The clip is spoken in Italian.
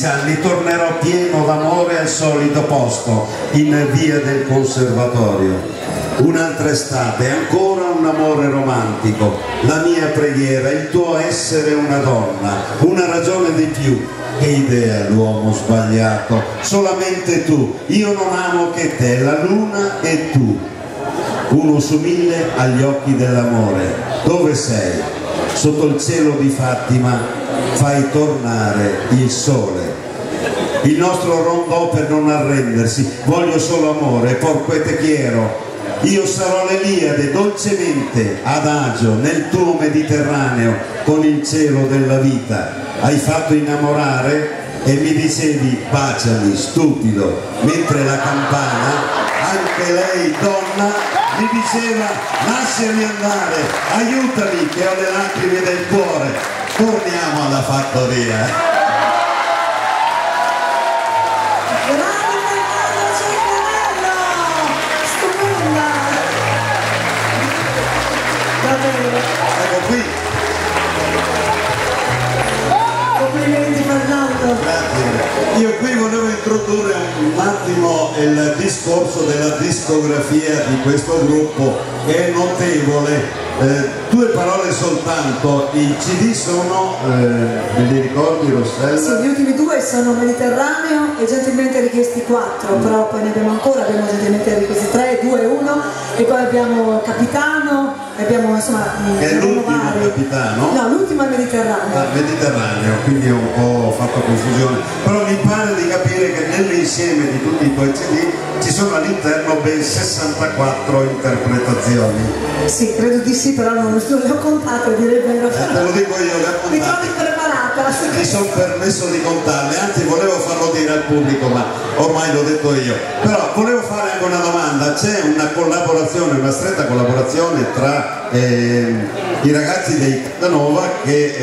15 anni tornerò pieno d'amore al solito posto, in via del Conservatorio. Un'altra estate, ancora un amore romantico, la mia preghiera, il tuo essere una donna, una ragione di più. Che idea l'uomo sbagliato, solamente tu, io non amo che te, la luna e tu. Uno su 1000 agli occhi dell'amore, dove sei? Sotto il cielo di Fatima fai tornare il sole. Il nostro rondò per non arrendersi, voglio solo amore, porco e te quiero. Io sarò l'Eliade dolcemente adagio nel tuo Mediterraneo con il cielo della vita. Hai fatto innamorare e mi dicevi baciami stupido, mentre la campana, anche lei donna, mi diceva lasciami andare, aiutami che ho le lacrime del cuore. Torniamo alla fattoria. Ecco qui. Complimenti Fernando. Grazie. Io qui volevo introdurre un attimo il discorso della discografia di questo gruppo che è notevole. 2 parole soltanto, i CD sono, me li ricordi Rossella? Sì, gli ultimi 2 sono Mediterraneo e Gentilmente Richiesti 4, però poi ne abbiamo Gentilmente Richiesti 3, 2, 1 e poi abbiamo Capitano, abbiamo insomma... Che è l'ultimo Capitano? No, l'ultimo è Mediterraneo. Ah, Mediterraneo, quindi ho un po' fatto confusione, però mi pare di capire che nell'insieme di tutti i tuoi CD ci sono all'interno ben 64 interpretazioni. Sì, credo di sì, però non le ho contate, direi vero. Te lo dico io, le ho contate. Mi trovi impreparata. Mi sono permesso di contarle, anzi volevo farlo dire al pubblico, ma ormai l'ho detto io. Però volevo fare anche una domanda, c'è una collaborazione, una stretta collaborazione tra i ragazzi dei Casanova che